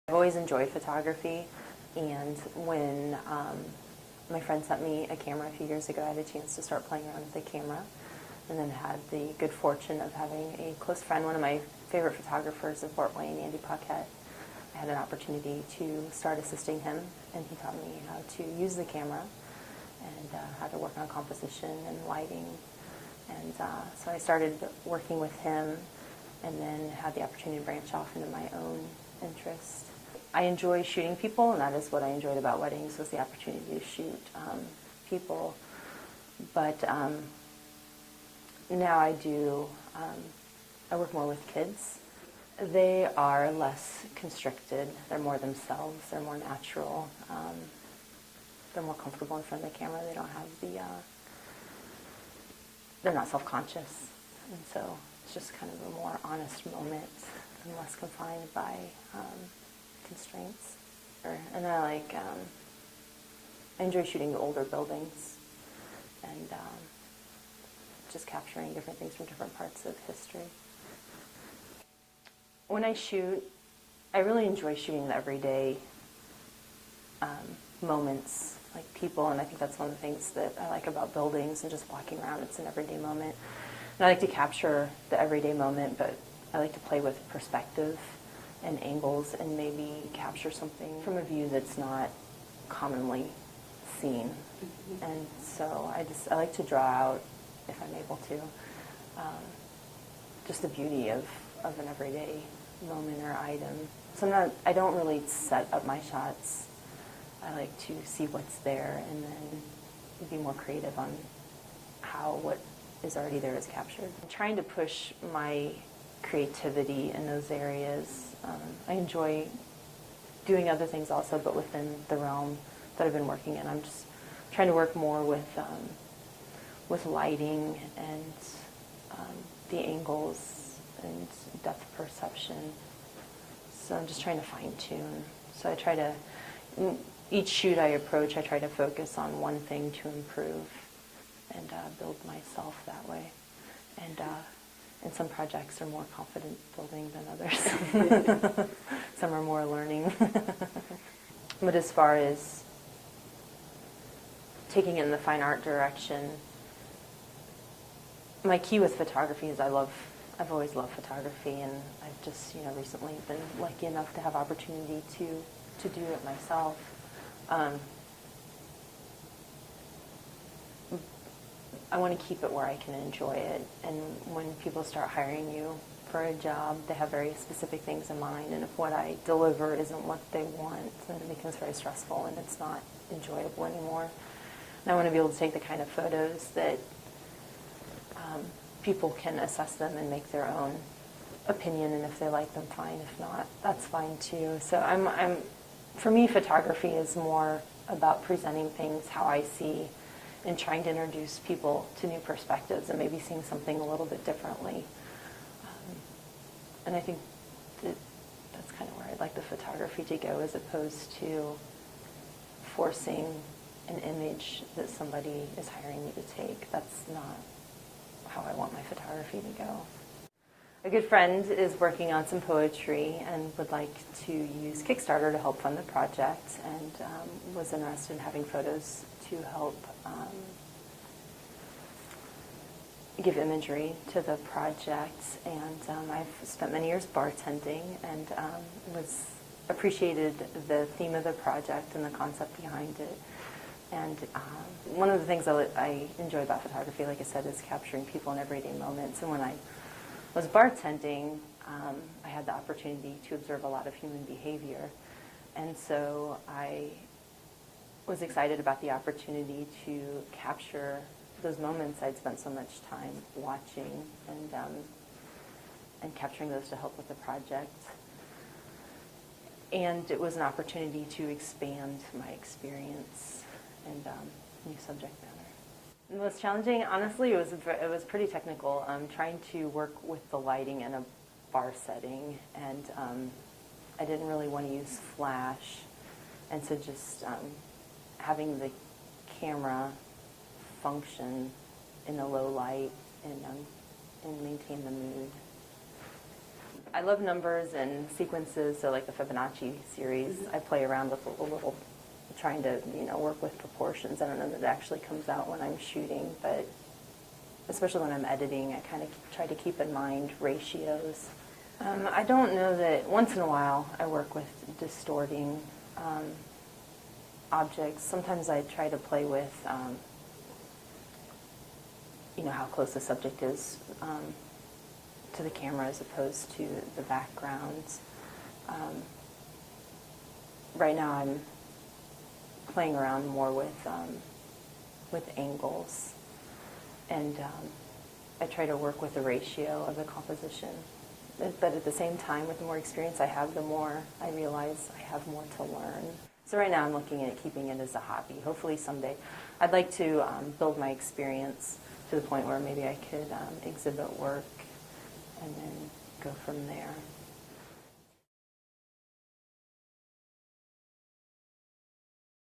I've always enjoyed photography, and when my friend sent me a camera a few years ago, I had a chance to start playing around with the camera, and then had the good fortune of having a close friend, one of my favorite photographers of Fort Wayne, Andy Paquette. I had an opportunity to start assisting him, and he taught me how to use the camera and how to work on composition and lighting. And so I started working with him, and then had the opportunity to branch off into my own interest. I enjoy shooting people, and that is what I enjoyed about weddings, was the opportunity to shoot people. But now I work more with kids. They are less constricted. They're more themselves. They're more natural. They're more comfortable in front of the camera. They don't have they're not self-conscious. And so it's just kind of a more honest moment and less confined by constraints. And I enjoy shooting the older buildings and just capturing different things from different parts of history. When I shoot, I really enjoy shooting the everyday moments, like people, and I think that's one of the things that I like about buildings and just walking around. It's an everyday moment. And I like to capture the everyday moment, but I like to play with perspective and angles and maybe capture something from a view that's not commonly seen. And so I like to draw out, if I'm able to, just the beauty of an everyday moment or item. So I don't really set up my shots. I like to see what's there and then be more creative on how what is already there is captured. I'm trying to push my creativity in those areas. I enjoy doing other things also, but within the realm that I've been working in. I'm just trying to work more with lighting and the angles and depth perception. So I'm just trying to fine-tune. So I try to, each shoot I approach, I try to focus on one thing to improve and build myself that way. And some projects are more confident building than others. Some are more learning. But as far as taking it in the fine art direction, my key with photography is I've always loved photography, and I've just recently been lucky enough to have opportunity to do it myself. I want to keep it where I can enjoy it, and when people start hiring you for a job, they have very specific things in mind, and if what I deliver isn't what they want, then it becomes very stressful and it's not enjoyable anymore. And I want to be able to take the kind of photos that people can assess them and make their own opinion, and if they like them, fine. If not, that's fine too. So for me, photography is more about presenting things how I see, and trying to introduce people to new perspectives and maybe seeing something a little bit differently. And I think that's kind of where I'd like the photography to go, as opposed to forcing an image that somebody is hiring me to take. That's not how I want my photography to go. A good friend is working on some poetry and would like to use Kickstarter to help fund the project, and was interested in having photos to help give imagery to the project. And I've spent many years bartending, and appreciated the theme of the project and the concept behind it. And one of the things I enjoy about photography, like I said, is capturing people in everyday moments. And when I was bartending, I had the opportunity to observe a lot of human behavior. And so I was excited about the opportunity to capture those moments I'd spent so much time watching, and capturing those to help with the project. And it was an opportunity to expand my experience and new subject matter. The most challenging, honestly, it was pretty technical. Trying to work with the lighting in a bar setting, and I didn't really want to use flash, and so just having the camera function in a low light and maintain the mood. I love numbers and sequences, so like the Fibonacci series, I play around with a little, trying to, work with proportions. I don't know that it actually comes out when I'm shooting, but especially when I'm editing, I kind of try to keep in mind ratios. I don't know that, once in a while, I work with distorting objects. Sometimes I try to play with, how close the subject is to the camera as opposed to the backgrounds. Right now I'm playing around more with angles, and I try to work with the ratio of the composition. But at the same time, with the more experience I have, the more I realize I have more to learn. So right now I'm looking at keeping it as a hobby. Hopefully someday I'd like to build my experience to the point where maybe I could exhibit work and then go from there.